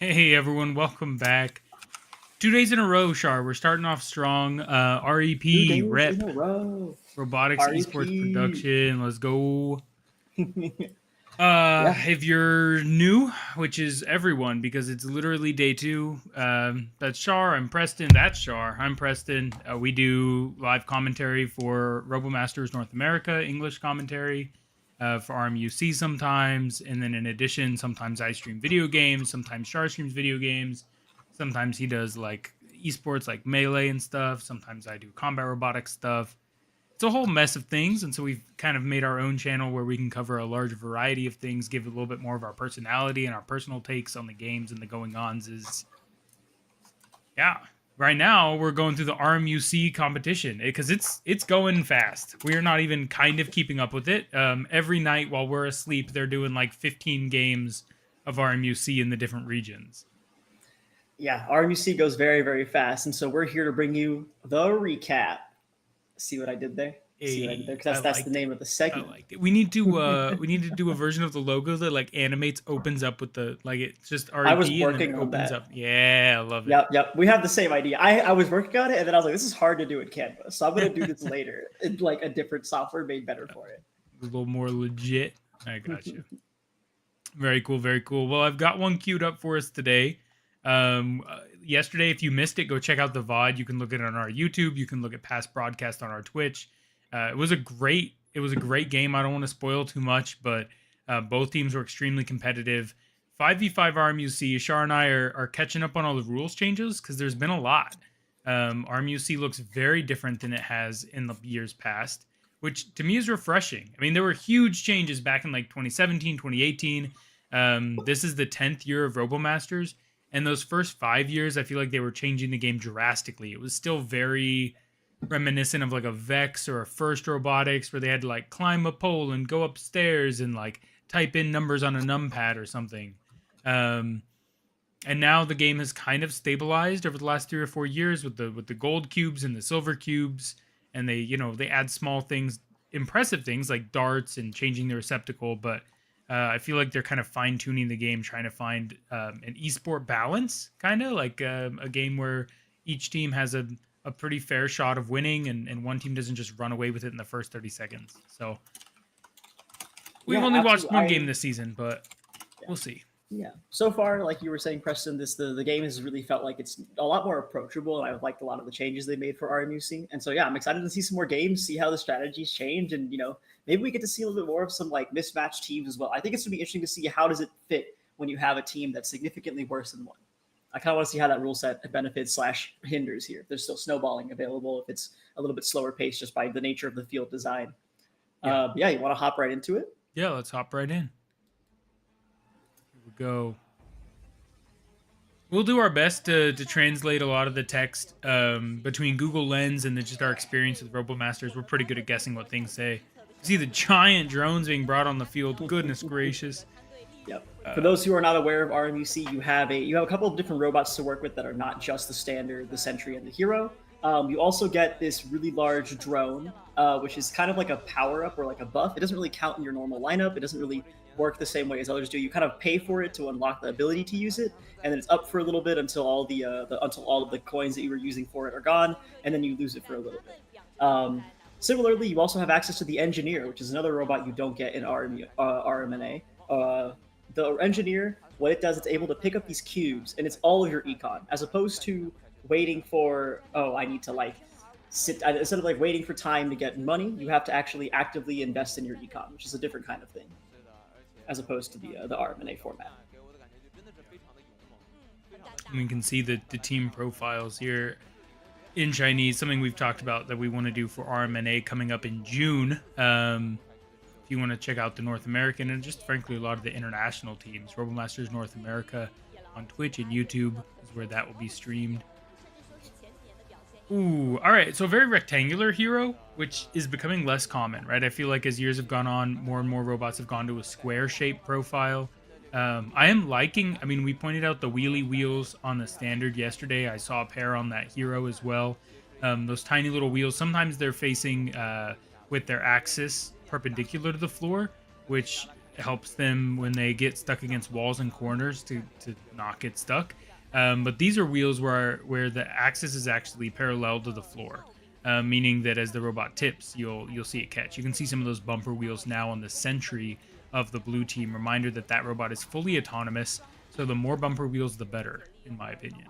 Hey everyone, welcome back. 2 days in a row, Shaur. We're starting off strong. Two REP, days in rep, a row. robotics, esports REP. production. Let's go. Yeah, If you're new, which is everyone because it's literally day two, that's Shaur. I'm Preston. That's Shaur. I'm Preston. We do live commentary for RoboMasters North America, English commentary for RMUC sometimes. And then in addition, sometimes I stream video games, sometimes Shaur streams video games. Sometimes he does like esports like Melee and stuff. Sometimes I do combat robotics stuff. It's a whole mess of things, and so we've kind of made our own channel where we can cover a large variety of things, give a little bit more of our personality and our personal takes on the games and the going-ons. Yeah, right now we're going through the RMUC competition because it's going fast. We're not even kind of keeping up with it. Every night while we're asleep, they're doing like 15 games of RMUC in the different regions. yeah. RMUC goes very, very fast, and so we're here to bring you the recap. See what I did there? See what I did there? Hey, Because I that's the liked it. name of the I segment. liked it. We need to do a version of the logo that like animates, opens up with the like it's just I was REP and then it working on opens that. up. Yeah, I love it. Yep, yep. We have the same idea. I was working on it, and then I was like, this is hard to do in Canva, so I'm gonna do this later in like a different software made better for it. A little more legit. I got you. Very cool, very cool. Well, I've got one queued up for us today. Yesterday, if you missed it, go check out the VOD. You can look at it on our YouTube. You can look at past broadcasts on our Twitch. It was a great game. I don't want to spoil too much, but both teams were extremely competitive. 5v5 RMUC. Shaur and I are catching up on all the rules changes because there's been a lot. RMUC looks very different than it has in the years past, which to me is refreshing. I mean, there were huge changes back in like 2017, 2018. This is the 10th year of RoboMasters, and those first 5 years, I feel like they were changing the game drastically. It was still very reminiscent of like a Vex or a First Robotics, where they had to like climb a pole and go upstairs and like type in numbers on a numpad or something. Um, and now the game has kind of stabilized over the last 3 or 4 years with the gold cubes and the silver cubes, and they add small things, impressive things like darts and changing the receptacle. But I feel like they're kind of fine tuning the game, trying to find an esport balance, kind of like a game where each team has a pretty fair shot of winning, and one team doesn't just run away with it in the first 30 seconds. So we've Yeah, only watched absolutely. one game this season, but Yeah. we'll see. Yeah. So far, like you were saying, Preston, the game has really felt like it's a lot more approachable, and I've liked a lot of the changes they made for RMUC. And so yeah, I'm excited to see some more games, see how the strategies change, and maybe we get to see a little bit more of some like mismatched teams as well. I think it's gonna be interesting to see how does it fit when you have a team that's significantly worse than one. I kind of want to see how that rule set benefits slash hinders here. If there's still snowballing available, if it's a little bit slower pace just by the nature of the field design. Yeah. Yeah, you want to hop right into it? Yeah, let's hop right in. Here we go. We'll do our best to translate a lot of the text between Google Lens and then just our experience with RoboMasters. We're pretty good at guessing what things say. You see the giant drones being brought on the field. Goodness gracious. Yep. For Uh, those who are not aware of RMUC, you have a couple of different robots to work with that are not just the standard, the Sentry, and the Hero. You also get this really large drone, which is kind of like a power up or like a buff. It doesn't really count in your normal lineup. It doesn't really work the same way as others do. You kind of pay for it to unlock the ability to use it, and then it's up for a little bit until until all of the coins that you were using for it are gone, and then you lose it for a little bit. Similarly, you also have access to the Engineer, which is another robot you don't get in RMNA. The Engineer, what it does, it's able to pick up these cubes, and it's all of your econ, as opposed to waiting for, oh, I need to like sit, instead of like waiting for time to get money, you have to actually actively invest in your econ, which is a different kind of thing, as opposed to the RMNA format. we can see the team profiles here in Chinese, something we've talked about that we want to do for RMNA coming up in June. If you want to check out the North American and just frankly a lot of the international teams, RoboMasters North America on Twitch and YouTube is where that will be streamed. Ooh, all right. So very rectangular hero, which is becoming less common, right? I feel like as years have gone on, more and more robots have gone to a square shape profile. I am liking, I mean, we pointed out the wheelie wheels on the standard yesterday. I saw a pair on that hero as well. Those tiny little wheels, sometimes they're facing with their axis perpendicular to the floor, which helps them when they get stuck against walls and corners to not get stuck. But these are wheels where the axis is actually parallel to the floor, meaning that as the robot tips, you'll see it catch. You can see some of those bumper wheels now on the sentry of the blue team. Reminder that that robot is fully autonomous, so the more bumper wheels, the better, in my opinion.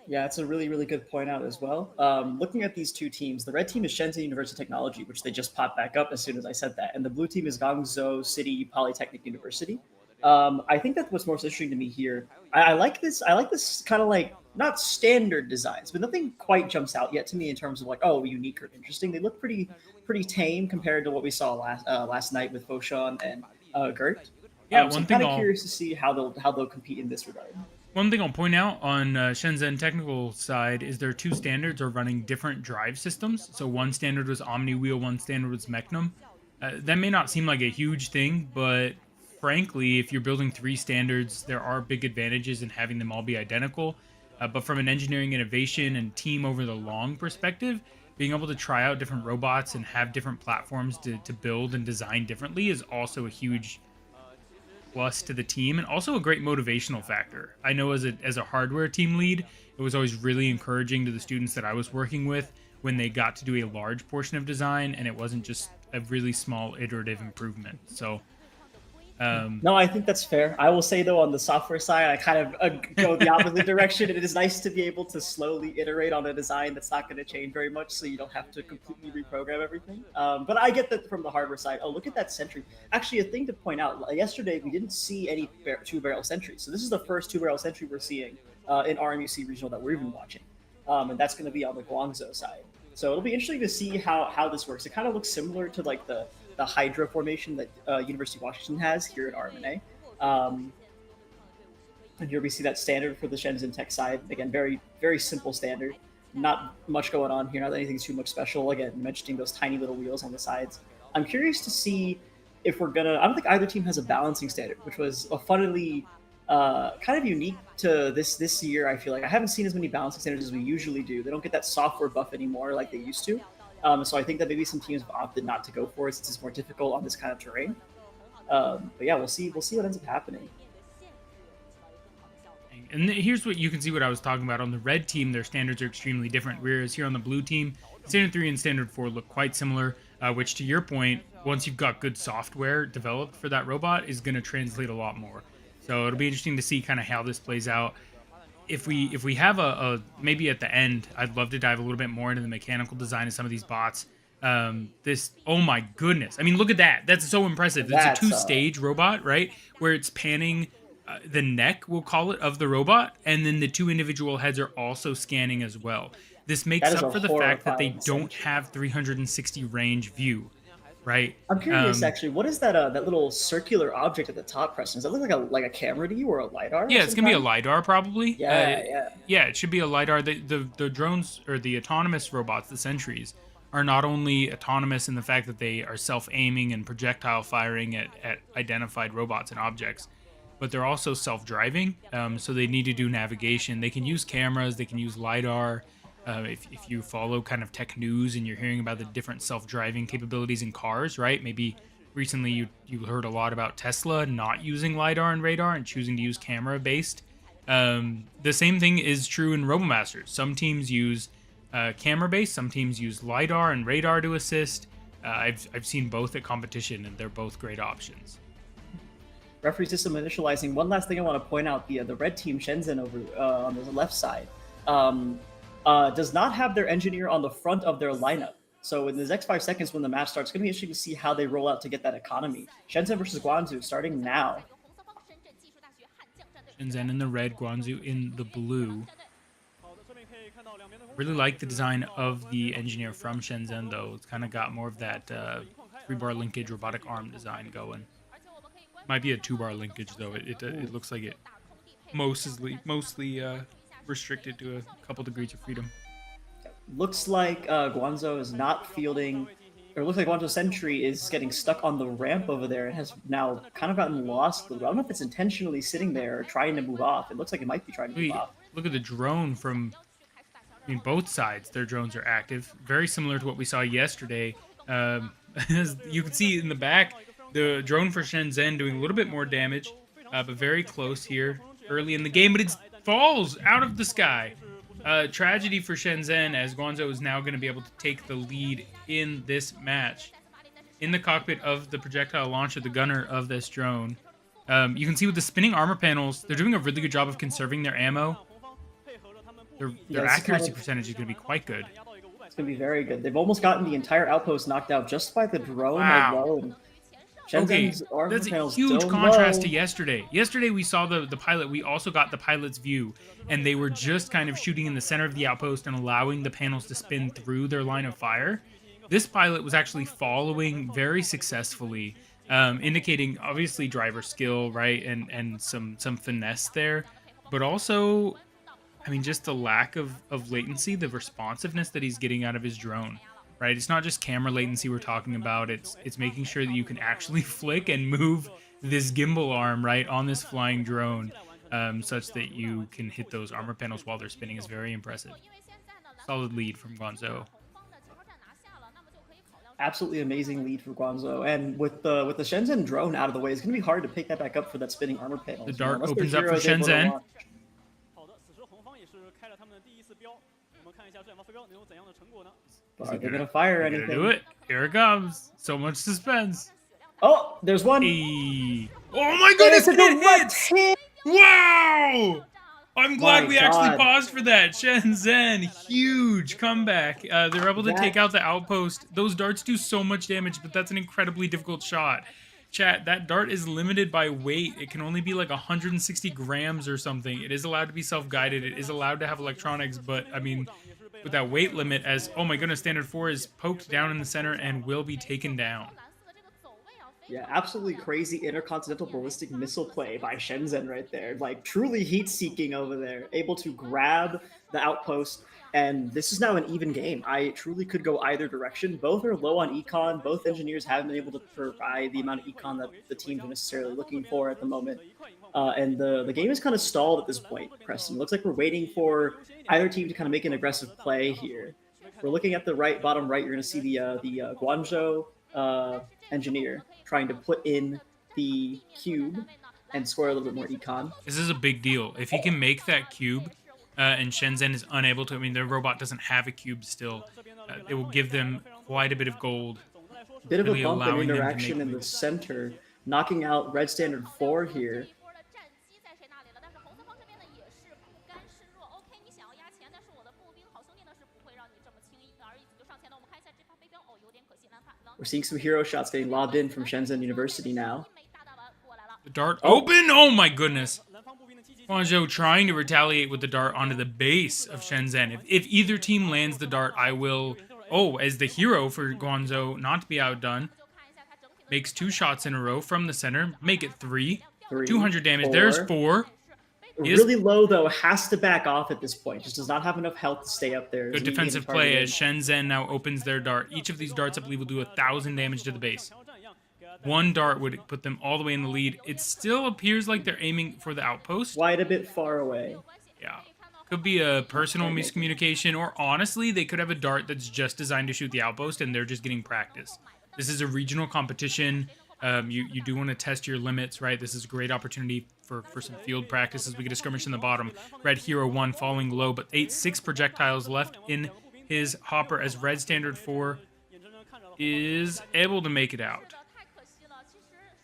Yeah, it's a really, really good point out as well. Looking at these two teams, the red team is Shenzhen University of Technology, which they just popped back up as soon as I said that, and the blue team is Guangzhou City Polytechnic University. I think that what's most interesting to me here, I like this. I like this kind of like not standard designs, but nothing quite jumps out yet to me in terms of like, oh, unique or interesting. They look pretty tame compared to what we saw last night with Foshan and Gert. Yeah, So I'm one thing kind of I'll curious to see how they'll compete in this regard. One thing I'll point out on Shenzhen technical side is their two standards are running different drive systems. So one standard was Omni Wheel, one standard was Mechnum. That may not seem like a huge thing, but frankly, if you're building three standards, there are big advantages in having them all be identical. But from an engineering innovation and team over the long perspective, being able to try out different robots and have different platforms to build and design differently is also a huge plus to the team and also a great motivational factor. I know as a hardware team lead, it was always really encouraging to the students that I was working with when they got to do a large portion of design and it wasn't just a really small iterative improvement. So No, I think that's fair. I will say though, on the software side, I kind of go the opposite direction. It is nice to be able to slowly iterate on a design that's not going to change very much, so you don't have to completely reprogram everything. But I get that from the hardware side. Oh, look at that sentry! Actually, a thing to point out: yesterday we didn't see any two-barrel sentries, so this is the first two-barrel sentry we're seeing in RMUC regional that we're even watching, and that's going to be on the Guangzhou side. So it'll be interesting to see how this works. It kind of looks similar to like the Hydra formation that University of Washington has here at RMNA. And here we see that standard for the Shenzhen Tech side. Again, very, very simple standard. Not much going on here, not anything too much special. Again, mentioning those tiny little wheels on the sides. I'm curious to see if we're gonna. I don't think either team has a balancing standard, which was a funnily kind of unique to this year. I feel like I haven't seen as many balancing standards as we usually do. They don't get that software buff anymore like they used to. So I think that maybe some teams have opted not to go for it since it's more difficult on this kind of terrain. But yeah, we'll see. We'll see what ends up happening. And here's what you can see what I was talking about. On the red team, their standards are extremely different, whereas here on the blue team, Standard 3 and Standard 4 look quite similar, which to your point, once you've got good software developed for that robot, is going to translate a lot more. So it'll be interesting to see kind of how this plays out. If we have a maybe at the end, I'd love to dive a little bit more into the mechanical design of some of these bots. Oh my goodness. I mean, look at that. That's so impressive. It's a two-stage robot, right? Where it's panning the neck, we'll call it, of the robot, and then the two individual heads are also scanning as well. This makes up for the fact that they don't have 360 range view, right? I'm curious, actually, what is that little circular object at the top, Preston? Does that look like a camera to you or a lidar? Yeah, it's gonna be a lidar probably. Yeah. Yeah, it should be a lidar. The drones or the autonomous robots, the sentries, are not only autonomous in the fact that they are self-aiming and projectile firing at identified robots and objects, but they're also self-driving. So they need to do navigation. They can use cameras. They can use lidar. If you follow kind of tech news and you're hearing about the different self-driving capabilities in cars, right? Maybe recently you heard a lot about Tesla not using lidar and radar and choosing to use camera-based. The same thing is true in RoboMasters. Some teams use camera-based, some teams use lidar and radar to assist. I've seen both at competition, and they're both great options. Referee system initializing. One last thing I want to point out: the red team Shenzhen over on the left side does not have their engineer on the front of their lineup. So in the next 5 seconds when the match starts, it's going to be interesting to see how they roll out to get that economy. Shenzhen versus Guangzhou starting now. Shenzhen in the red, Guangzhou in the blue. Really like the design of the engineer from Shenzhen, though. It's kind of got more of that 3-bar linkage robotic arm design going. Might be a 2-bar linkage, though. It looks like it mostly restricted to a couple degrees of freedom. Looks like Guangzhou is not fielding, or looks like Guangzhou Sentry is getting stuck on the ramp over there and has now kind of gotten lost. I don't know if it's intentionally sitting there or trying to move off. It looks like it might be trying to move off. Look at the drone from, both sides. Their drones are active. Very similar to what we saw yesterday. As you can see in the back, The drone for Shenzhen doing a little bit more damage, but very close here early in the game, but it falls out of the sky. Tragedy for Shenzhen, as Guangzhou is now going to be able to take the lead in this match. In the cockpit of the projectile launcher, the gunner of this drone, you can see with the spinning armor panels, they're doing a really good job of conserving their ammo. Their accuracy percentage is going to be quite good. It's going to be very good. They've almost gotten the entire outpost knocked out just by the drone alone. Okay, that's a huge contrast to yesterday. Yesterday we saw the pilot. We also got the pilot's view, and they were just kind of shooting in the center of the outpost and allowing the panels to spin through their line of fire. This pilot was actually following very successfully, indicating obviously driver skill, right, and some finesse there, but also, I mean, just the lack of latency, the responsiveness that he's getting out of his drone. Right, it's not just camera latency we're talking about. It's making sure that you can actually flick and move this gimbal arm right on this flying drone, such that you can hit those armor panels while they're spinning is very impressive. Solid lead from Guangzhou. Absolutely amazing lead for Guangzhou, and with the Shenzhen drone out of the way, it's going to be hard to pick that back up for that spinning armor panel. The dart opens up for Shenzhen. Are they gonna fire anything? Do it. Here it comes. So much suspense. Oh, there's one. Hey. Oh my goodness, it hits! Wow! I'm glad we actually paused for that. Shenzhen, huge comeback. They're able to take out the outpost. Those darts do so much damage, but that's an incredibly difficult shot. Chat, that dart is limited by weight. It can only be like 160 grams or something. It is allowed to be self-guided. It is allowed to have electronics, but I mean, with that weight limit, as, oh my goodness, standard 4 is poked down in the center and will be taken down. Yeah, absolutely crazy intercontinental ballistic missile play by Shenzhen right there. Like, truly heat-seeking over there. Able to grab the outpost, and this is now an even game. I truly could go either direction. Both are low on econ. Both engineers haven't been able to provide the amount of econ that the teams are necessarily looking for at the moment. And the game is kind of stalled at this point, Preston. It looks like we're waiting for either team to kind of make an aggressive play here. We're looking at the bottom right. You're going to see the Guangzhou engineer trying to put in the cube and score a little bit more econ. This is a big deal. If he can make that cube, and Shenzhen is unable to, I mean, their robot doesn't have a cube still, it will give them quite a bit of gold. Bit of a bump in interaction in the center, knocking out red standard 4 here. We're seeing some hero shots getting lobbed in from Shenzhen University now. The dart open? Oh my goodness. Guangzhou trying to retaliate with the dart onto the base of Shenzhen. If either team lands the dart, I will, as the hero for Guangzhou, not to be outdone, makes 2 shots in a row from the center, make it 3. 200 damage. 4. There's 4. Really low, though, has to back off at this point. Just does not have enough health to stay up there. Good defensive play as Shenzhen now opens their dart. Each of these darts, I believe, will do 1,000 damage to the base. 1 dart would put them all the way in the lead. It still appears like they're aiming for the outpost. Quite a bit far away. Yeah. Could be a personal miscommunication, or honestly, they could have a dart that's just designed to shoot the outpost and they're just getting practice. This is a regional competition. You do want to test your limits, right? This is a great opportunity for some field practice as we get a skirmish in the bottom. Red Hero 1 falling low, but 6 projectiles left in his hopper as Red Standard 4 is able to make it out.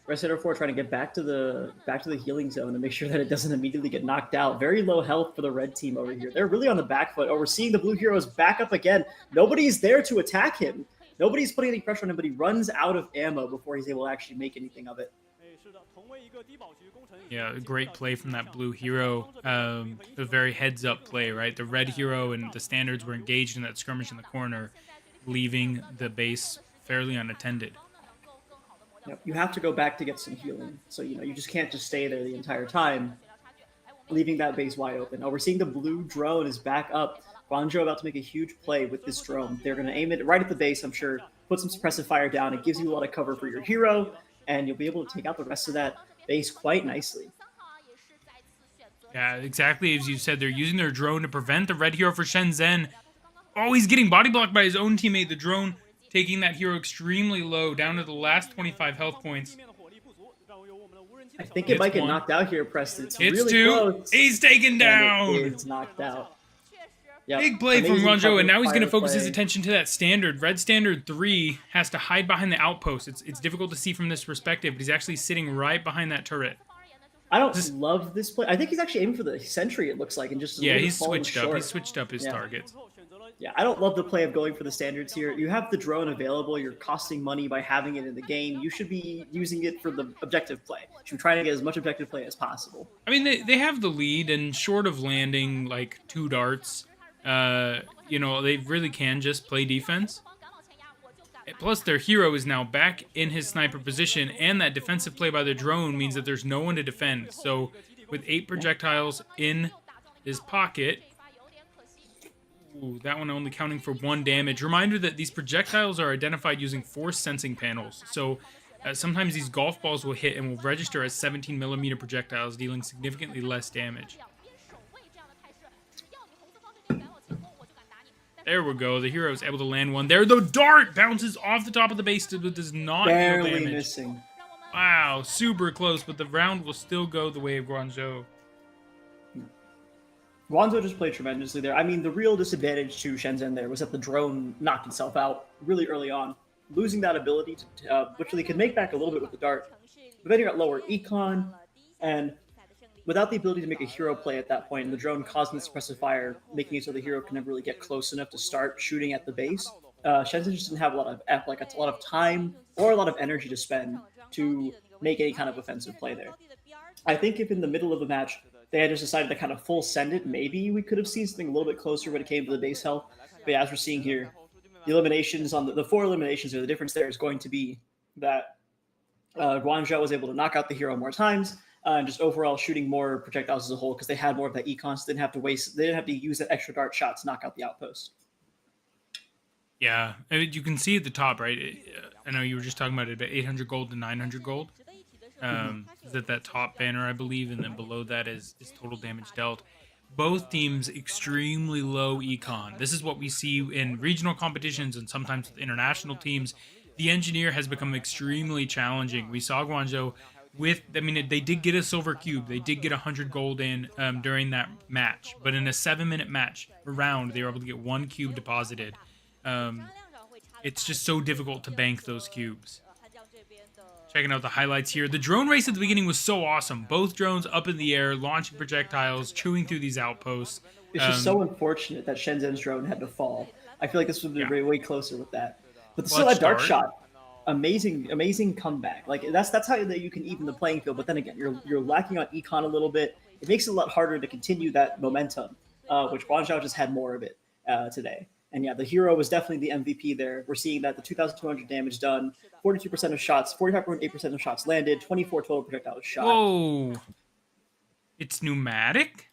Red Standard 4 trying to get back to the healing zone and make sure that it doesn't immediately get knocked out. Very low health for the red team over here. They're really on the back foot. We're seeing the blue heroes back up again. Nobody's there to attack him. Nobody's putting any pressure on him, but he runs out of ammo before he's able to actually make anything of it. Yeah, a great play from that blue hero. A very heads-up play, right? The red hero and the standards were engaged in that skirmish in the corner, leaving the base fairly unattended. Yep. You have to go back to get some healing. So, you just can't just stay there the entire time, leaving that base wide open. We're seeing the blue drone is back up. Guangzhou about to make a huge play with this drone. They're going to aim it right at the base, I'm sure, put some suppressive fire down. It gives you a lot of cover for your hero, and you'll be able to take out the rest of that base quite nicely. Yeah, exactly as you said. They're using their drone to prevent the red hero for Shenzhen. Oh, he's getting body blocked by his own teammate. The drone taking that hero extremely low, down to the last 25 health points. I think it might get knocked out here, Preston. It's Hits really 2. close. He's taken down. And it is knocked out. Yep. Big play from Amazing Guangzhou, and now he's going to fire focus his play. attention to that standard. Red standard 3 has to hide behind the outpost. It's difficult to see from this perspective, but he's actually sitting right behind that turret. I don't love this play. I think he's actually aiming for the sentry, it looks like, and just he's switched up. He's switched up his targets. Yeah, I don't love the play of going for the standards here. You have the drone available. You're costing money by having it in the game. You should be using it for the objective play. You should try to get as much objective play as possible. I mean, they have the lead, and short of landing like 2 darts, they really can just play defense. Plus, their hero is now back in his sniper position, and that defensive play by the drone means that there's no one to defend. So, with 8 projectiles in his pocket, that one only counting for 1 damage. Reminder that these projectiles are identified using force sensing panels. So, sometimes these golf balls will hit and will register as 17mm projectiles, dealing significantly less damage. There we go. The hero is able to land one there. The dart bounces off the top of the base, but does not deal damage. Barely missing. Wow, super close, but the round will still go the way of Guangzhou. Guangzhou just played tremendously there. I mean, the real disadvantage to Shenzhen there was that the drone knocked itself out really early on, losing that ability to, which they could make back a little bit with the dart. But then you got lower econ, and without the ability to make a hero play at that point, and the drone causing the suppressive fire, making it so the hero can never really get close enough to start shooting at the base, Shenzhen just didn't have a lot of time or a lot of energy to spend to make any kind of offensive play there. I think if in the middle of the match they had just decided to kind of full send it, maybe we could have seen something a little bit closer when it came to the base health. But as we're seeing here, the eliminations on the 4 eliminations, the difference there is going to be that Guangzhou was able to knock out the hero more times, and just overall shooting more projectiles as a whole because they had more of that econ, so they didn't have to use that extra dart shot to knock out the outpost. Yeah, I mean, you can see at the top, right? I know you were just talking about it, but 800 gold to 900 gold. Is at that top banner, I believe, and then below that is total damage dealt. Both teams extremely low econ. This is what we see in regional competitions and sometimes with international teams. The engineer has become extremely challenging. We saw Guangzhou they did get a silver cube. They did get 100 gold in during that match. But in a 7-minute match, round, they were able to get 1 cube deposited. It's just so difficult to bank those cubes. Checking out the highlights here. The drone race at the beginning was so awesome. Both drones up in the air, launching projectiles, chewing through these outposts. It's just so unfortunate that Shenzhen's drone had to fall. I feel like this would be way closer with that. But still, that dart shot. Amazing comeback. Like that's how you can even the playing field. But then again, you're lacking on econ a little bit. It makes it a lot harder to continue that momentum, which Guangzhou just had more of it today. And yeah, the hero was definitely the MVP there. We're seeing that the 2,200 damage done, 42% of shots, 45.8% of shots landed, 24 total projectiles shot. Whoa! It's pneumatic?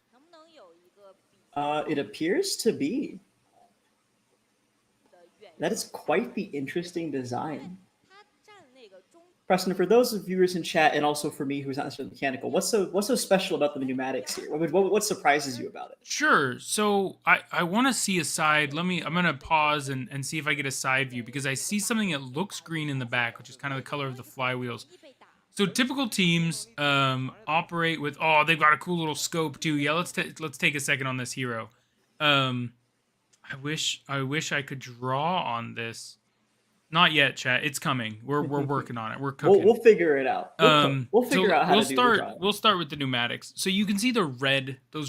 It appears to be. That is quite the interesting design. Preston, for those viewers in chat, and also for me who's not necessarily mechanical, what's so special about the pneumatics here? What surprises you about it? Sure. So I want to see a side. I'm gonna pause and see if I get a side view because I see something that looks green in the back, which is kind of the color of the flywheels. So typical teams operate with they've got a cool little scope too. Yeah, let's take a second on this hero. I wish I could draw on this. Not yet, chat. It's coming. We're working on it. We're cooking. We'll figure it out. We'll figure out how to do the drawing. We'll start with the pneumatics. So you can see those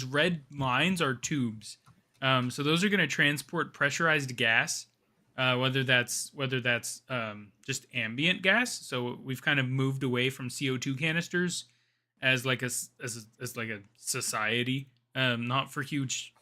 red lines are tubes. So those are going to transport pressurized gas, whether that's just ambient gas. So we've kind of moved away from CO2 canisters as like a society, not for huge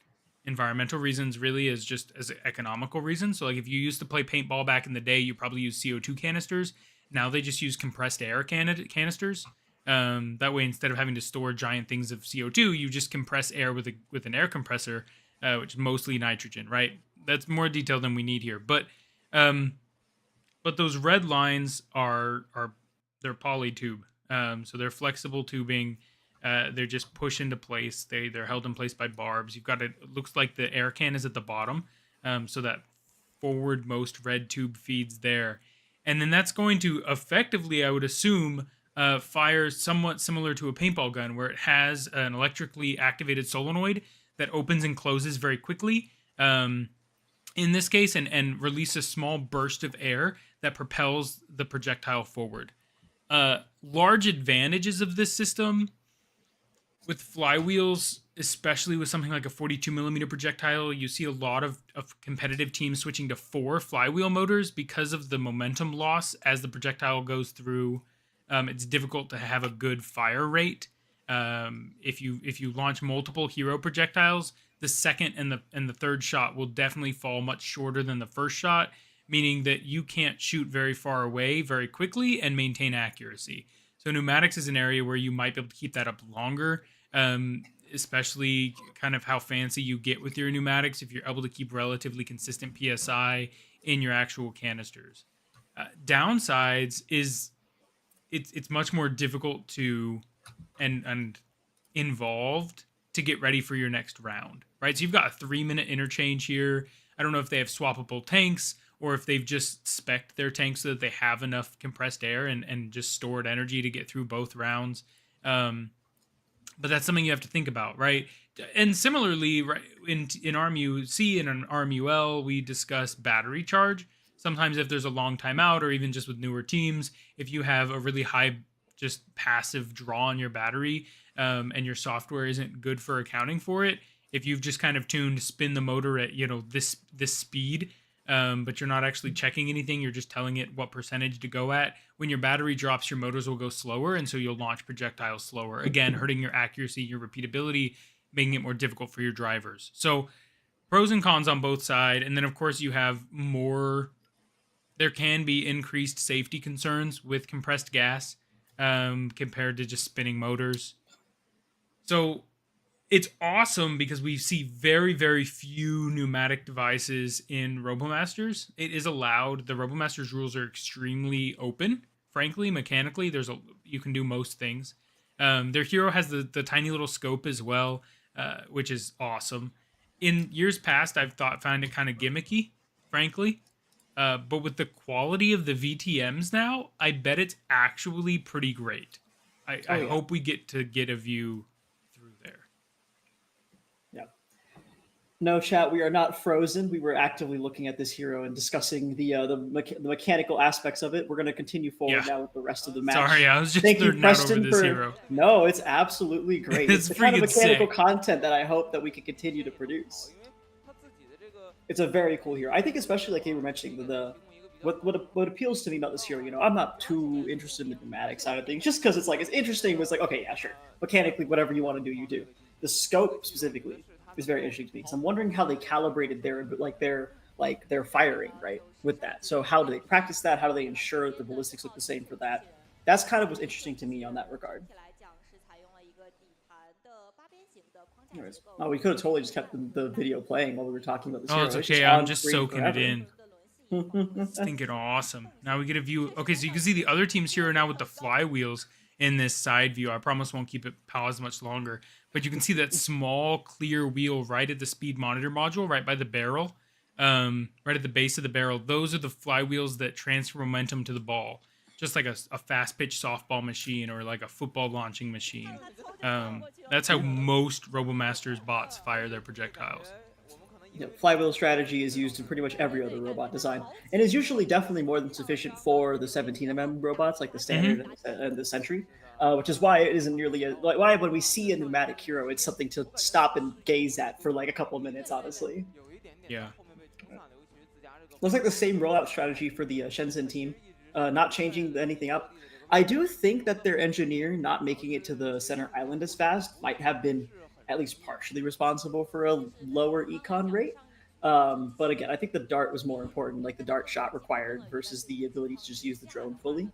environmental reasons, really, is just as economical reasons. So like if you used to play paintball back in the day, you probably use CO2 canisters. Now they just use compressed air canisters. That way, instead of having to store giant things of CO2, you just compress air with an air compressor, which is mostly nitrogen, right? That's more detail than we need here. But those red lines they're polytube. So they're flexible tubing. They're just pushed into place. They're held in place by barbs. It looks like the air can is at the bottom. So that forward-most red tube feeds there. And then that's going to effectively, I would assume, fire somewhat similar to a paintball gun, where it has an electrically activated solenoid that opens and closes very quickly. In this case, and release a small burst of air that propels the projectile forward. Large advantages of this system with flywheels, especially with something like a 42 millimeter projectile, you see a lot of competitive teams switching to 4 flywheel motors because of the momentum loss as the projectile goes through. It's difficult to have a good fire rate. If you launch multiple hero projectiles, the second and the third shot will definitely fall much shorter than the first shot, meaning that you can't shoot very far away very quickly and maintain accuracy. So pneumatics is an area where you might be able to keep that up longer, especially kind of how fancy you get with your pneumatics if you're able to keep relatively consistent PSI in your actual canisters. Downsides is it's much more difficult to and involved to get ready for your next round, right? So you've got a 3-minute interchange here. I don't know if they have swappable tanks or if they've just spec'd their tanks so that they have enough compressed air and just stored energy to get through both rounds. But that's something you have to think about, right? And similarly, right, in RMUC and in RMUL, we discuss battery charge. Sometimes if there's a long timeout, or even just with newer teams, if you have a really high just passive draw on your battery, and your software isn't good for accounting for it, if you've just kind of tuned spin the motor at this speed, but you're not actually checking anything, you're just telling it what percentage to go at, when your battery drops, your motors will go slower, and so you'll launch projectiles slower, again hurting your accuracy, your repeatability, making it more difficult for your drivers. So pros and cons on both sides. And then of course you have there can be increased safety concerns with compressed gas, compared to just spinning motors. So it's awesome because we see very, very few pneumatic devices in RoboMasters. It is allowed. The RoboMasters rules are extremely open, frankly. Mechanically, you can do most things. Their hero has the tiny little scope as well, which is awesome. In years past, I've found it kind of gimmicky, frankly. But with the quality of the VTMs now, I bet it's actually pretty great. I hope we get a view through there. Yeah. No, chat, we are not frozen. We were actively looking at this hero and discussing the mechanical aspects of it. We're going to continue forward now with the rest of the match. Sorry, I was just Thank you, Preston, over this hero. No, it's absolutely great. It's the kind of mechanical sick content that I hope that we can continue to produce. It's a very cool hero. I think especially like you were mentioning, what appeals to me about this hero, I'm not too interested in the pneumatic side of things, just because it's interesting. It's like, okay, yeah, sure. Mechanically, whatever you want to do, you do. The scope specifically is very interesting to me because I'm wondering how they calibrated their firing, right, with that. So how do they practice that? How do they ensure that the ballistics look the same for that? That's kind of what's interesting to me on that regard. Anyways. Oh, we could have totally just kept the video playing while we were talking about this. Oh, it's okay. I'm just soaking it in. It's thinking awesome. Now we get a view. Okay, so you can see the other teams here are now with the flywheels in this side view. I promise won't keep it paused much longer. But you can see that small clear wheel right at the speed monitor module, right by the barrel, right at the base of the barrel. Those are the flywheels that transfer momentum to the ball. Just like a fast pitch softball machine or like a football launching machine. That's how most RoboMasters bots fire their projectiles. Flywheel strategy is used in pretty much every other robot design, and is usually definitely more than sufficient for the 17mm robots like the Standard and the Sentry, which is why it isn't nearly why when we see a pneumatic hero, it's something to stop and gaze at for like a couple of minutes, honestly. Yeah. Looks like the same rollout strategy for the Shenzhen team. Not changing anything up. I do think that their engineer not making it to the center island as fast might have been at least partially responsible for a lower econ rate. But again, I think the dart was more important, like the dart shot required versus the ability to just use the drone fully.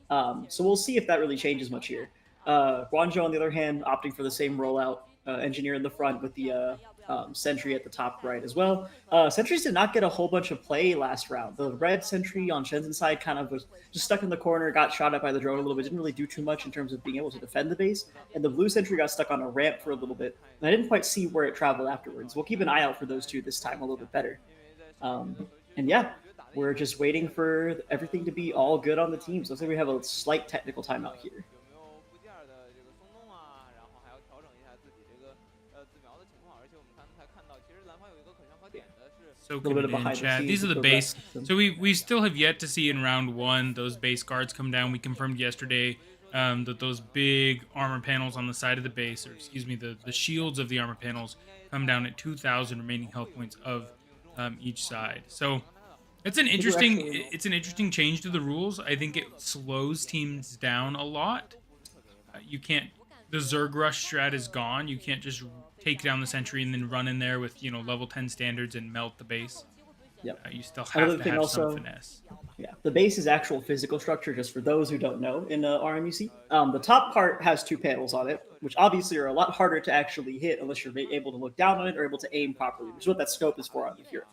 So we'll see if that really changes much here. Guangzhou, on the other hand, opting for the same rollout, engineer in the front with the Sentry at the top right as well. Sentries did not get a whole bunch of play last round. The red Sentry on Shenzhen's side kind of was just stuck in the corner, got shot at by the drone a little bit, didn't really do too much in terms of being able to defend the base. And the blue Sentry got stuck on a ramp for a little bit. And I didn't quite see where it traveled afterwards. We'll keep an eye out for those two this time a little bit better. And yeah, we're just waiting for everything to be all good on the teams. Looks like we have a slight technical timeout here. So little bit of in behind the chat. scenes These are with the the ref base. system. So we still have yet to see in round 1 those base guards come down. We confirmed yesterday that those big armor panels on the side of the base, or excuse me, the shields of the armor panels come down at 2,000 remaining health points of each side. So it's an interesting change to the rules. I think it slows teams down a lot. You can't the Zerg Rush strat is gone. You can't just take down the sentry and then run in there with level 10 standards and melt the base. Yep. You still have Another to thing have also, some finesse. yeah, the base's actual physical structure, just for those who don't know, in RMUC, the top part has 2 panels on it, which obviously are a lot harder to actually hit unless you're able to look down on it or able to aim properly, which is what that scope is for on the hero.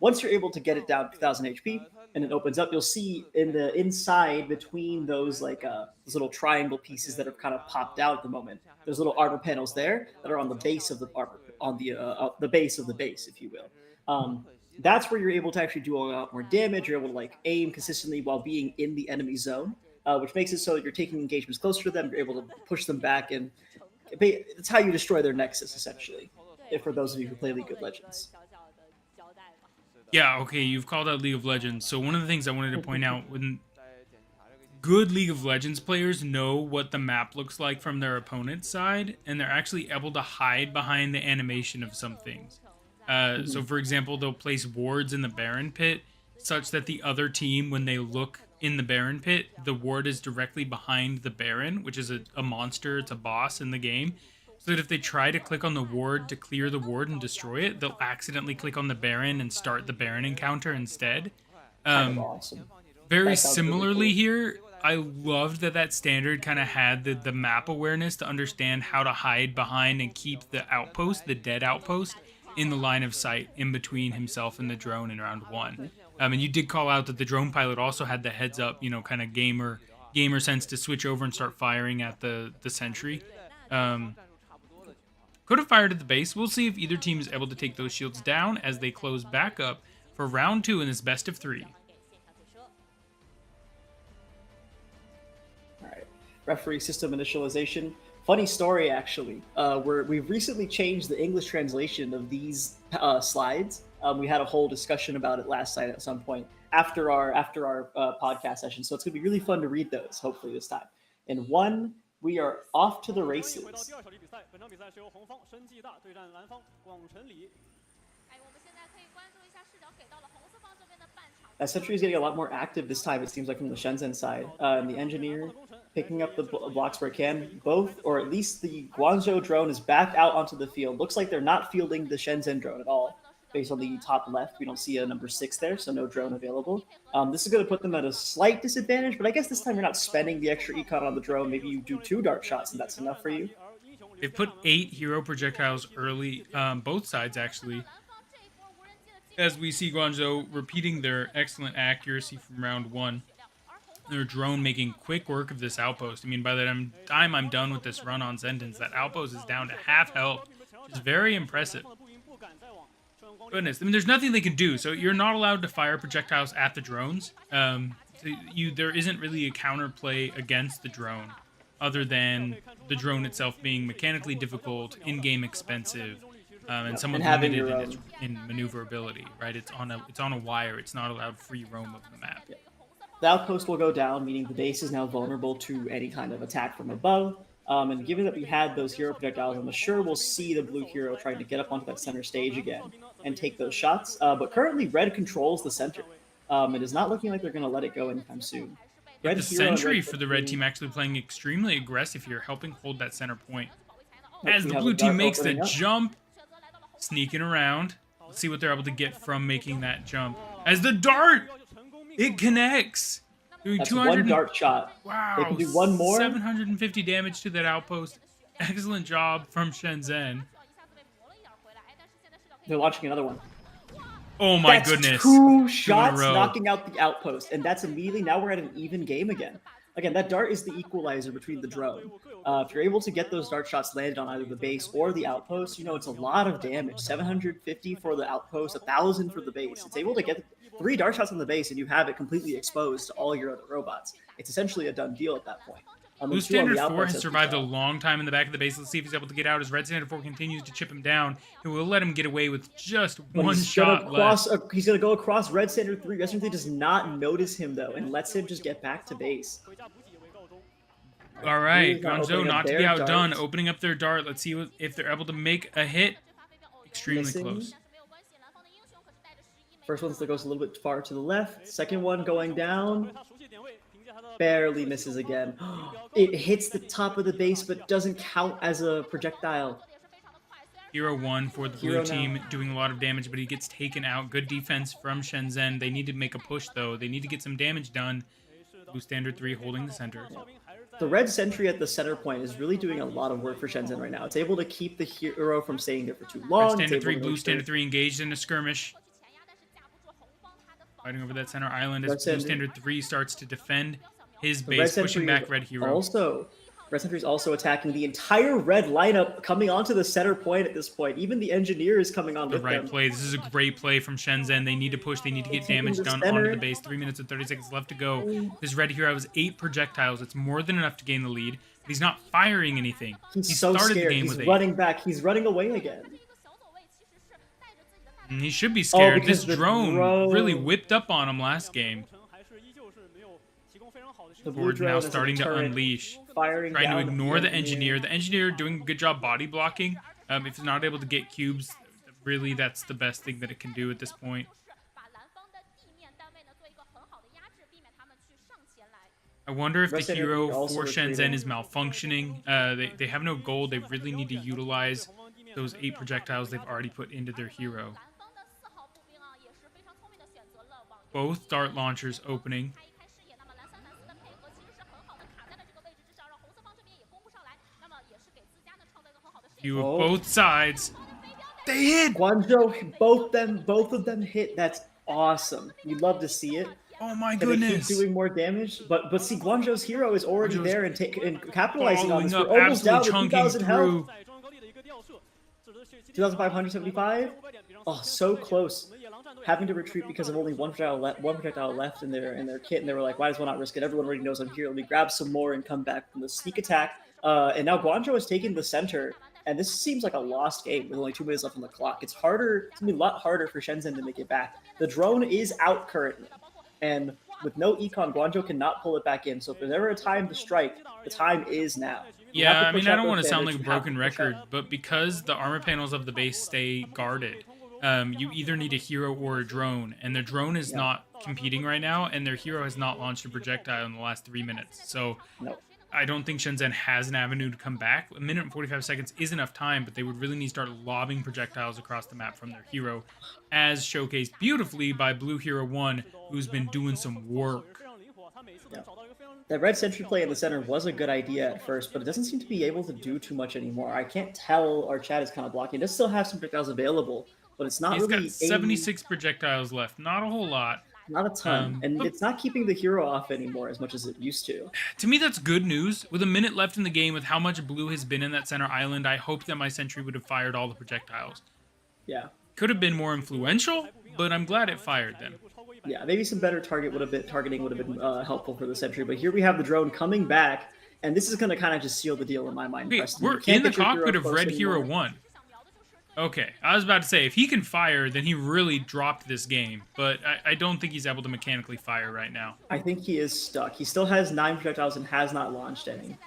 Once you're able to get it down to 2,000 HP and it opens up, you'll see in the inside between those those little triangle pieces that have kind of popped out at the moment. There's little armor panels there that are on the base of the armor, on the base of the base, if you will. That's where you're able to actually do a lot more damage. You're able to aim consistently while being in the enemy zone, which makes it so that you're taking engagements closer to them. You're able to push them back, and it's how you destroy their nexus, essentially. If for those of you who play League of Legends. Yeah, okay, you've called out League of Legends. So one of the things I wanted to point out, when good League of Legends players know what the map looks like from their opponent's side, and they're actually able to hide behind the animation of some things. So, for example, they'll place wards in the Baron pit such that the other team, when they look in the Baron pit, the ward is directly behind the Baron, which is a monster. It's a boss in the game. So that if they try to click on the ward to clear the ward and destroy it, they'll accidentally click on the Baron and start the Baron encounter instead. Kind of awesome. Very That sounds really similarly cool. here, I loved that standard kind of had the map awareness to understand how to hide behind and keep the outpost, the dead outpost, in the line of sight in between himself and the drone in round 1. And you did call out that the drone pilot also had the heads up, kind of gamer sense to switch over and start firing at the sentry. Could have fired at the base. We'll see if either team is able to take those shields down as they close back up for round 2 in this best of 3. All right. Referee system initialization. Funny story, actually. We've recently changed the English translation of these slides. We had a whole discussion about it last night at some point after our podcast session. So it's going to be really fun to read those, hopefully this time. In 1, we are off to the races. Sentry is getting a lot more active this time, it seems like, from the Shenzhen side. And the engineer picking up the blocks where it can. Both, or at least the Guangzhou drone is back out onto the field. Looks like they're not fielding the Shenzhen drone at all. Based on the top left, we don't see a number 6 there, so no drone available. This is going to put them at a slight disadvantage, but I guess this time you're not spending the extra econ on the drone. Maybe you do 2 dart shots, and that's enough for you. They've put 8 hero projectiles early, both sides actually. As we see Guangzhou repeating their excellent accuracy from round 1. Their drone making quick work of this outpost. I mean, by the time I'm done with this run on Sentence, that outpost is down to half health, which is very impressive. Goodness, I mean, there's nothing they can do. So you're not allowed to fire projectiles at the drones. There isn't really a counterplay against the drone, other than the drone itself being mechanically difficult, in-game expensive, and somewhat limited in maneuverability. Right? It's on a wire. It's not allowed free roam of the map. Yeah. The outpost will go down, meaning the base is now vulnerable to any kind of attack from above. And given that we had those hero projectiles, I'm sure we'll see the blue hero trying to get up onto that center stage again and take those shots. But currently, red controls the center. It is not looking like they're going to let it go anytime soon. The sentry for the red team actually playing extremely aggressive here, helping hold that center point. As the blue team makes the jump, sneaking around. Let's see what they're able to get from making that jump. As the dart, it connects. Doing That's 200 1 dart shot. Wow. They can do 1 more. 750 damage to that outpost. Excellent job from Shenzhen. They're launching another one. Oh my goodness. 2 shots knocking out the outpost. And that's immediately, now we're at an even game again. again, that dart is the equalizer between the drone. If you're able to get those dart shots landed on either the base or the outpost, it's a lot of damage. 750 for the outpost, 1,000 for the base. It's able to get 3 dart shots on the base, and you have it completely exposed to all your other robots. It's essentially a done deal at that point. Blue Standard 4 has survived a long time in the back of the base. Let's see if he's able to get out as Red Standard 4 continues to chip him down. It will let him get away with just one shot left. He's going to go across Red Standard 3. Red Standard 3 does not notice him, though, and lets him just get back to base. All right, Guangzhou not to be outdone, opening up their dart. Let's see if they're able to make a hit. Extremely close. First one goes a little bit far to the left. Second one going down. Barely misses again. It hits the top of the base, but doesn't count as a projectile. Hero 1 for the blue team, doing a lot of damage, but he gets taken out. Good defense from Shenzhen. They need to make a push, though. They need to get some damage done. Blue Standard 3 holding the center. The red sentry at the center point is really doing a lot of work for Shenzhen right now. It's able to keep the hero from staying there for too long. Red Standard 3, Blue Standard 3 engaged in a skirmish. Fighting over that center island as Blue Standard 3 starts to defend his base, pushing back Red Hero. Red Sentry is also attacking the entire red lineup, coming onto the center point at this point. Even the engineer is coming on with them. Play. This is a great play from Shenzhen. They need to push. They need to get damage done onto the base. 3 minutes and 30 seconds left to go. This Red Hero has 8 projectiles. It's more than enough to gain the lead. But he's not firing anything. He so started scared. the game He's with 8. running back. He's running away again. And he should be scared. This drone really whipped up on him last game. The blue drone now starting to unleash, trying to ignore the engineer. The engineer doing a good job body blocking. If it's not able to get cubes, really that's the best thing that it can do at this point. I wonder if the hero for Shenzhen is malfunctioning. They have no gold. They really need to utilize those 8 projectiles they've already put into their hero. Both dart launchers opening. View of both sides. They hit! Guangzhou, both of them hit. That's awesome. You love to see it. Oh my goodness! They keep doing more damage, but see, Guangzhou's hero is already there and capitalizing on this. We're Up, almost down to chunking 2,000 health. through. 2,575. Oh, so close. Having to retreat because of only one projectile left in their kit, and they were like, "Why does one not risk it? Everyone already knows I'm here. Let me grab some more and come back from the sneak attack." And now Guangzhou has taken the center. And this seems like a lost game with only 2 minutes left on the clock. It's harder. It's gonna be a lot harder for Shenzhen to make it back. The drone is out currently, and with no econ, Guangzhou cannot pull it back in. So if there's ever a time to strike, the time is now. Yeah, I mean, I don't want to sound like a broken record, but because the armor panels of the base stay guarded, you either need a hero or a drone, and their drone is not competing right now, and their hero has not launched a projectile in the last 3 minutes. So. I don't think Shenzhen has an avenue to come back. 1 minute and 45 seconds is enough time, but they would really need to start lobbing projectiles across the map from their hero, as showcased beautifully by Blue Hero 1, who's been doing some work. Yeah. That red sentry play in the center was a good idea at first, but it doesn't seem to be able to do too much anymore. I can't tell. Our chat is kind of blocking. It does still have some projectiles available, but it's not really... He's got 76 projectiles left. Not a whole lot. Not a ton, and it's not keeping the hero off anymore as much as it used to. To me, that's good news. With a minute left in the game, with how much blue has been in that center island, I hope that my sentry would have fired all the projectiles. Yeah. Could have been more influential, but I'm glad it fired them. Yeah, maybe some better targeting would have been helpful for the sentry, but here we have the drone coming back, and this is going to kind of just seal the deal in my mind. Wait, we're in the cockpit of Red Hero 1. Okay, I was about to say, if he can fire, then he really dropped this game. But I don't think he's able to mechanically fire right now. I think he is stuck. He still has 9 projectiles and has not launched any.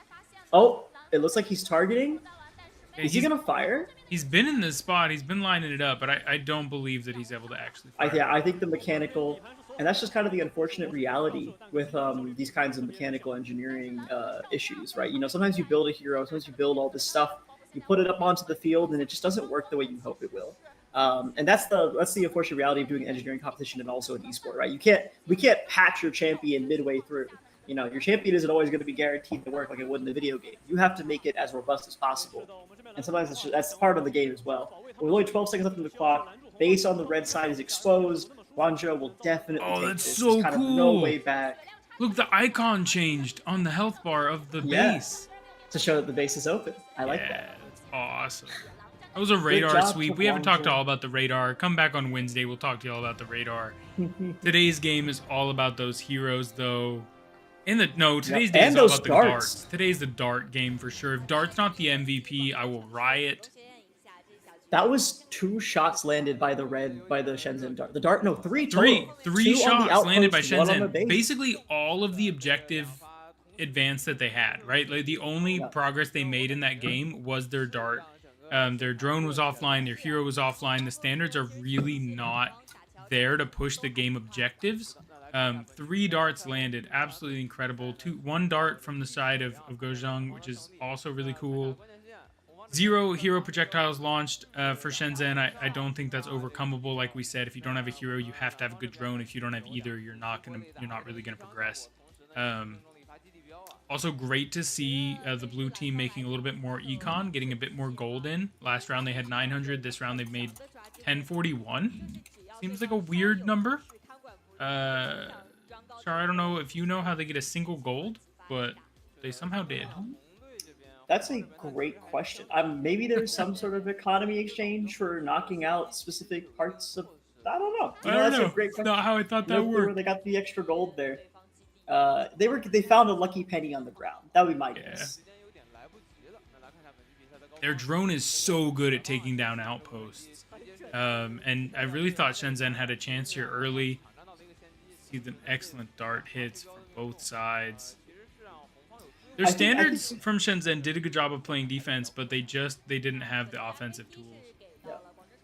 Oh, it looks like he's targeting. Is he going to fire? He's been in this spot. He's been lining it up, but I don't believe that he's able to actually fire. Yeah, I think the mechanical... And that's just kind of the unfortunate reality with these kinds of mechanical engineering issues, right? Sometimes you build a hero, sometimes you build all this stuff, you put it up onto the field, and it just doesn't work the way you hope it will. And that's the unfortunate reality of doing engineering competition and also an esport, right? We can't patch your champion midway through. Your champion isn't always going to be guaranteed to work like it would in a video game. You have to make it as robust as possible, and sometimes that's part of the game as well. With only 12 seconds left on the clock, base on the red side is exposed. Guangzhou will definitely take that's this. so There's kind cool. of no way back. Look, the icon changed on the health bar of the Yeah, base. to show that the base is open. I like that. Yeah, that's awesome. That was a Good radar job, sweep. took We haven't long talked journey. all about the radar. Come back on Wednesday. We'll talk to you all about the radar. Today's game is all about those heroes, though. Yep, Today's day is and all those about the darts. darts. Today's the dart game for sure. If dart's not the MVP, I will riot. That was 2 shots landed by the Shenzhen dart. The dart, no, 3 total. Three 2 on the shots landed by outpost, 1 on the Shenzhen. base. Basically, all of the objective advance that they had, right? Like the only Yep. progress they made in that game was their dart. Their drone was offline, their hero was offline. The standards are really not there to push the game objectives. 3 darts landed, absolutely incredible. One dart from the side of Gojang, which is also really cool. 0 hero projectiles launched for Shenzhen. I don't think that's overcomable. Like we said, if you don't have a hero, you have to have a good drone. If you don't have either, you're not really gonna progress. Also great to see the blue team making a little bit more econ, getting a bit more gold in. Last round they had 900. This round they've made 1041. Seems like a weird number. Sorry, I don't know if you know how they get a single gold, but they somehow did. That's a great question. Maybe there's some sort of economy exchange for knocking out specific parts of. I don't know. I don't That's know. a great question. Not how I thought that No clue where worked. they got the extra gold there. They found a lucky penny on the ground. That would be my guess. Their drone is so good at taking down outposts. And I really thought Shenzhen had a chance here early. See the excellent dart hits from both sides. Their standards from Shenzhen did a good job of playing defense, but they didn't have the offensive tools. Yeah.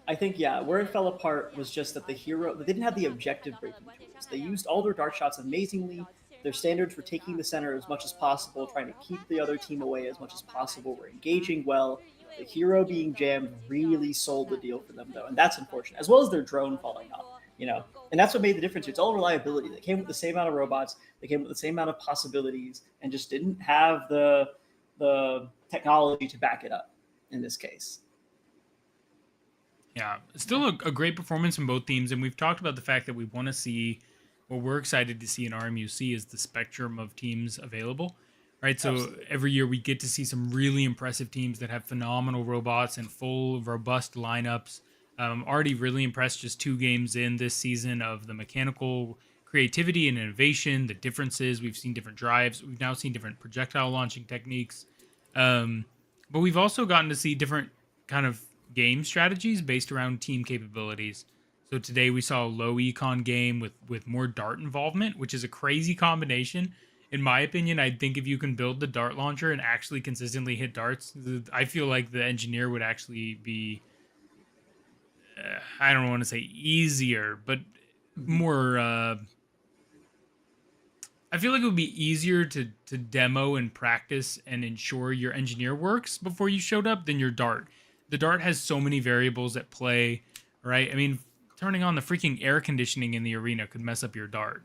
I think where it fell apart was just that they didn't have the objective breaking tools. They used all their dart shots amazingly. Their standards were taking the center as much as possible, trying to keep the other team away as much as possible. Were engaging well. The hero being jammed really sold the deal for them, though, and that's unfortunate. As well as their drone falling off, and that's what made the difference. It's all reliability. They came with the same amount of robots. They came with the same amount of possibilities, and just didn't have the technology to back it up in this case. Yeah, still a great performance from both teams, and we've talked about the fact that we want to see, what we're excited to see in RMUC is the spectrum of teams available, right? So Absolutely. every year we get to see some really impressive teams that have phenomenal robots and full, robust lineups. Already really impressed just 2 games in this season of the mechanical creativity and innovation, the differences. We've seen different drives. We've now seen different projectile launching techniques. But we've also gotten to see different kind of game strategies based around team capabilities. So today we saw a low econ game with more dart involvement, which is a crazy combination. In my opinion, I think if you can build the dart launcher and actually consistently hit darts, I feel like the engineer would actually be, I don't want to say easier, but more, I feel like it would be easier to demo and practice and ensure your engineer works before you showed up than your dart. The dart has so many variables at play, right? I mean, turning on the freaking air conditioning in the arena could mess up your dart,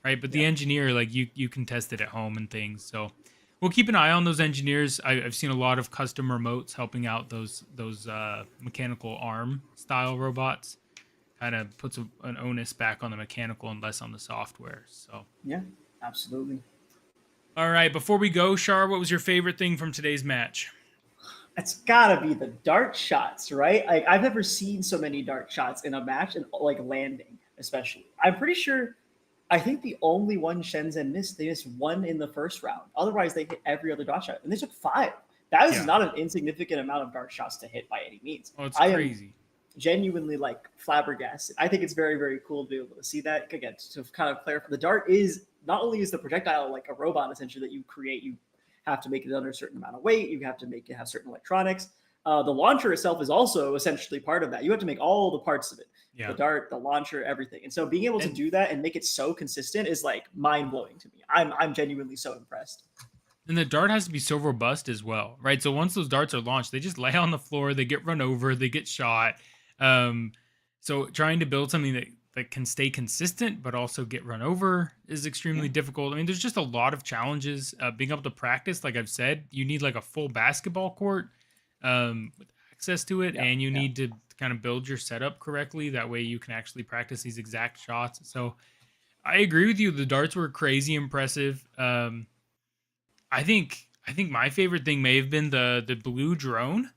right? But the engineer, like you can test it at home and things. So we'll keep an eye on those engineers. I've seen a lot of custom remotes helping out those mechanical arm style robots. Kind of puts an onus back on the mechanical and less on the software. So yeah, absolutely. All right, before we go, Shaur, what was your favorite thing from today's match? It's gotta be the dart shots, right? Like I've never seen so many dart shots in a match, and like landing, especially. I'm pretty sure. I think the only one Shenzhen missed, they missed 1 in the first round. Otherwise, they hit every other dart shot, and they took 5. That is not an insignificant amount of dart shots to hit by any means. Oh, it's crazy. Genuinely like flabbergasted. I think it's very, very cool to be able to see that. Again, to kind of clarify, the dart is not only is the projectile like a robot essentially that you create, you have to make it under a certain amount of weight. You have to make it have certain electronics. The launcher itself is also essentially part of that. You have to make all the parts of it. Yeah. The dart, the launcher, everything. And so being able to do that and make it so consistent is like mind blowing to me. I'm genuinely so impressed. And the dart has to be so robust as well, right? So once those darts are launched, they just lay on the floor, they get run over, they get shot. So trying to build something that can stay consistent but also get run over is extremely difficult. I mean, there's just a lot of challenges. Being able to practice, like I've said, you need like a full basketball court with access to it, and you need to kind of build your setup correctly. That way you can actually practice these exact shots. So I agree with you. The darts were crazy impressive. I think my favorite thing may have been the blue drone.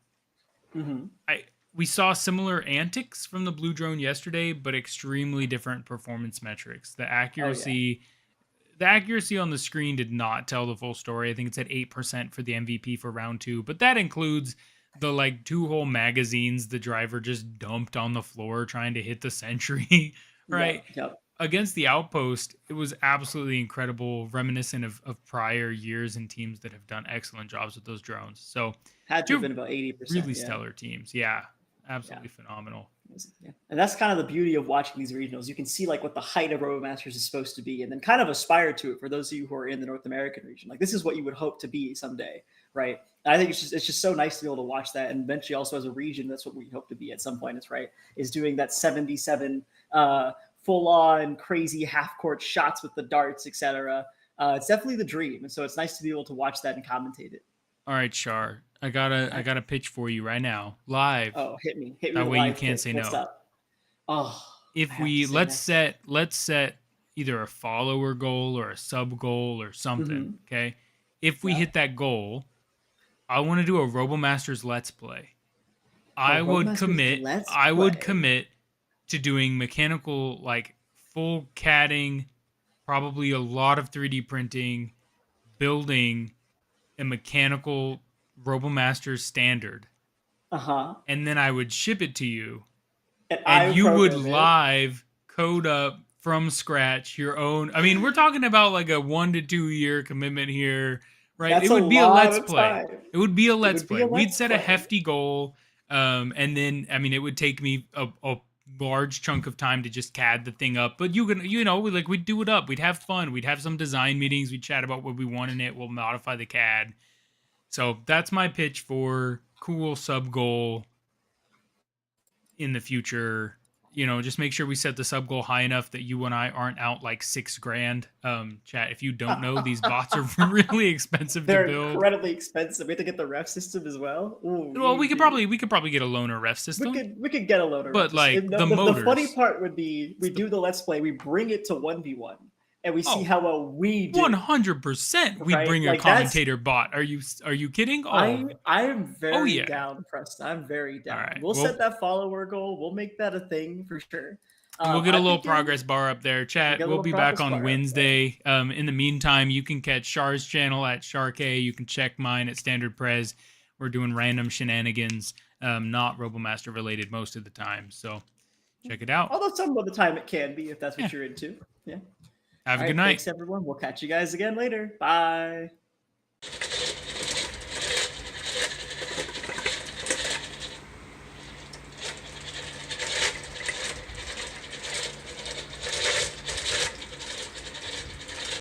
Mm-hmm. I We saw similar antics from the blue drone yesterday, but extremely different performance metrics. Oh yeah. The accuracy on the screen did not tell the full story. I think it's at 8% for the MVP for round 2, but that includes the like 2 whole magazines the driver just dumped on the floor trying to hit the sentry, right? Yep. Yep. Against the outpost, it was absolutely incredible, reminiscent of prior years and teams that have done excellent jobs with those drones. So Had to have two been about 80%. really Yeah. stellar teams. Yeah, Yeah. absolutely phenomenal. Yeah. And that's kind of the beauty of watching these regionals. You can see like what the height of RoboMasters is supposed to be, and then kind of aspire to it for those of you who are in the North American region. Like this is what you would hope to be someday, right? And I think it's just so nice to be able to watch that, and eventually also as a region, that's what we hope to be at some point. Is right is doing that 77 full on crazy half court shots with the darts, etc. It's definitely the dream, and so it's nice to be able to watch that and commentate it. All right, Shar, I got a pitch for you right now, live. Oh, hit me That with a way you live can't pitch. say What's no. up? Oh, I If have to we say yes. let's set either a follower goal or a sub goal or something, Mm-hmm. okay? If we Yeah. hit that goal, I want to do a RoboMasters Let's Play. Oh, RoboMasters, let's I would play. commit to doing mechanical, like full CADing, probably a lot of 3D printing, building a mechanical RoboMasters standard, Uh huh. and then I would ship it to you, And and I you would program it. live code up from scratch your own. I mean, we're talking about like a 1 to 2 year commitment here, right? It That's a would be a lot let's of play. time. It would be a It let's would be play. a We'd let's set a play. hefty goal, and then I mean, it would take me a large chunk of time to just CAD the thing up. But like we'd do it up. We'd have fun. We'd have some design meetings. We'd chat about what we want in it. We'll modify the CAD. So that's my pitch for cool sub goal in the future. Just make sure we set the sub goal high enough that you and I aren't out like $6,000. Chat, if you don't know, these bots are really expensive to They're build. incredibly expensive. We have to get the ref system as well. Ooh, Well, we could easy. probably get a loaner ref We system, could we could get a loader ref but system. like the The funny motors. part would be we It's the do the let's play, we bring it to 1v1, and we see Oh, how well we do. 100%. We Right? bring a Like that's commentator bot. Are you kidding? I am Oh very yeah. down, Preston. I'm very All down. right. We'll Well, set that follower goal. We'll make that a thing for sure. and we'll get a I'm little thinking progress bar up there. we'll Chat, get a we'll little be back progress on bar up there. Wednesday. In the meantime, you can catch Shar's channel at Shark-A. You can check mine at Standard Prez. We're doing random shenanigans, not RoboMaster related most of the time. So check it out. Although some of the time it can be if that's what Yeah. you're into. Yeah. Have All a good right. night. Thanks, everyone. We'll catch you guys again later. Bye.